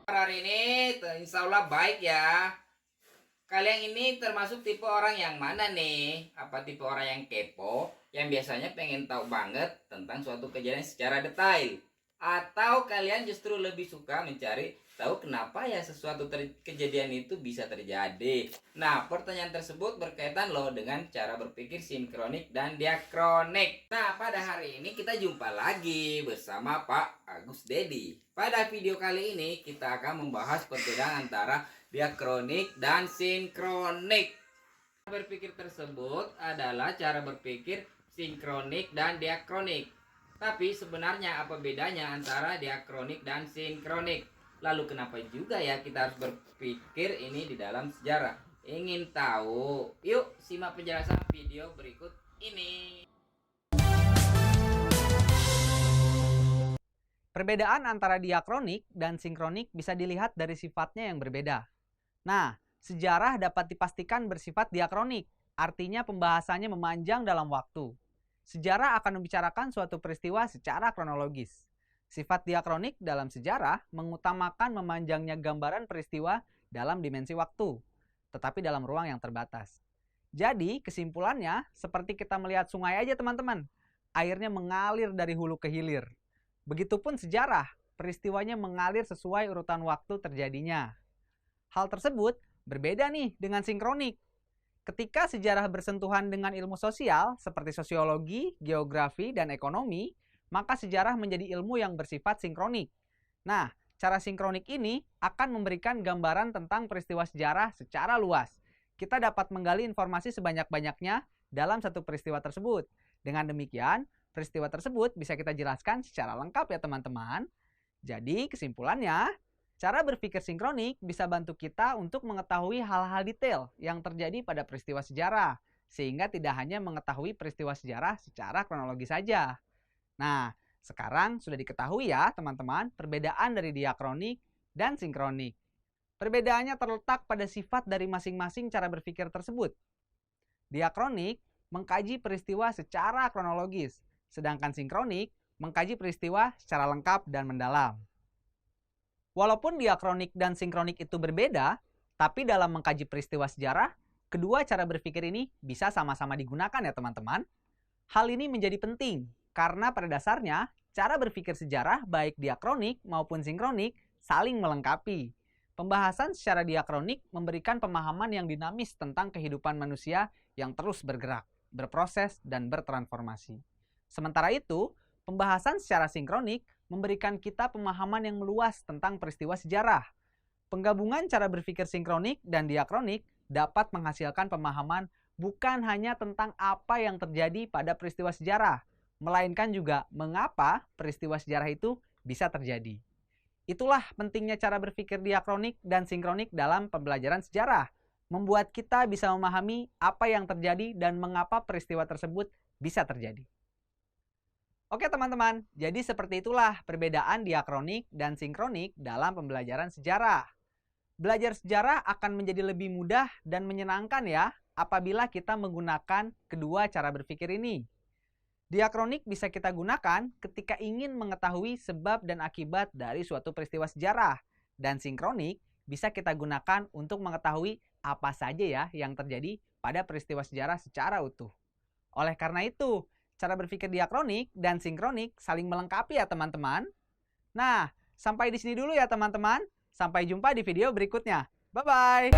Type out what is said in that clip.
Hari ini insya Allah baik ya. Kalian ini termasuk tipe orang yang mana nih? Apa tipe orang yang kepo, yang biasanya pengen tahu banget tentang suatu kejadian secara detail? Atau kalian justru lebih suka mencari tahu kenapa ya sesuatu kejadian itu bisa terjadi? Nah, pertanyaan tersebut berkaitan loh dengan cara berpikir sinkronik dan diakronik. Nah, pada hari ini kita jumpa lagi bersama Pak Agus Dedi. Pada video kali ini kita akan membahas perbedaan antara diakronik dan sinkronik. Cara berpikir tersebut adalah cara berpikir sinkronik dan diakronik. Tapi sebenarnya apa bedanya antara diakronik dan sinkronik? Lalu kenapa juga ya kita harus berpikir ini di dalam sejarah? Ingin tahu? Yuk simak penjelasan video berikut ini. Perbedaan antara diakronik dan sinkronik bisa dilihat dari sifatnya yang berbeda. Nah, sejarah dapat dipastikan bersifat diakronik, artinya pembahasannya memanjang dalam waktu. Sejarah akan membicarakan suatu peristiwa secara kronologis. Sifat diakronik dalam sejarah mengutamakan memanjangnya gambaran peristiwa dalam dimensi waktu, tetapi dalam ruang yang terbatas. Jadi, kesimpulannya seperti kita melihat sungai aja teman-teman. Airnya mengalir dari hulu ke hilir. Begitupun sejarah, peristiwanya mengalir sesuai urutan waktu terjadinya. Hal tersebut berbeda nih dengan sinkronik. Ketika sejarah bersentuhan dengan ilmu sosial seperti sosiologi, geografi, dan ekonomi, maka sejarah menjadi ilmu yang bersifat sinkronik. Nah, cara sinkronik ini akan memberikan gambaran tentang peristiwa sejarah secara luas. Kita dapat menggali informasi sebanyak-banyaknya dalam satu peristiwa tersebut. Dengan demikian, peristiwa tersebut bisa kita jelaskan secara lengkap ya teman-teman. Jadi kesimpulannya, cara berpikir sinkronik bisa bantu kita untuk mengetahui hal-hal detail yang terjadi pada peristiwa sejarah, sehingga tidak hanya mengetahui peristiwa sejarah secara kronologis saja. Nah, sekarang sudah diketahui ya teman-teman perbedaan dari diakronik dan sinkronik. Perbedaannya terletak pada sifat dari masing-masing cara berpikir tersebut. Diakronik mengkaji peristiwa secara kronologis, sedangkan sinkronik mengkaji peristiwa secara lengkap dan mendalam. Walaupun diakronik dan sinkronik itu berbeda, tapi dalam mengkaji peristiwa sejarah, kedua cara berpikir ini bisa sama-sama digunakan ya teman-teman. Hal ini menjadi penting, karena pada dasarnya, cara berpikir sejarah baik diakronik maupun sinkronik saling melengkapi. Pembahasan secara diakronik memberikan pemahaman yang dinamis tentang kehidupan manusia yang terus bergerak, berproses, dan bertransformasi. Sementara itu, pembahasan secara sinkronik memberikan kita pemahaman yang meluas tentang peristiwa sejarah. Penggabungan cara berpikir sinkronik dan diakronik dapat menghasilkan pemahaman bukan hanya tentang apa yang terjadi pada peristiwa sejarah, melainkan juga mengapa peristiwa sejarah itu bisa terjadi. Itulah pentingnya cara berpikir diakronik dan sinkronik dalam pembelajaran sejarah, membuat kita bisa memahami apa yang terjadi dan mengapa peristiwa tersebut bisa terjadi. Oke teman-teman, jadi seperti itulah perbedaan diakronik dan sinkronik dalam pembelajaran sejarah. Belajar sejarah akan menjadi lebih mudah dan menyenangkan ya apabila kita menggunakan kedua cara berpikir ini. Diakronik bisa kita gunakan ketika ingin mengetahui sebab dan akibat dari suatu peristiwa sejarah. Dan sinkronik bisa kita gunakan untuk mengetahui apa saja ya yang terjadi pada peristiwa sejarah secara utuh. Oleh karena itu, cara berpikir diakronik dan sinkronik saling melengkapi ya teman-teman. Nah, sampai di sini dulu ya teman-teman. Sampai jumpa di video berikutnya. Bye-bye.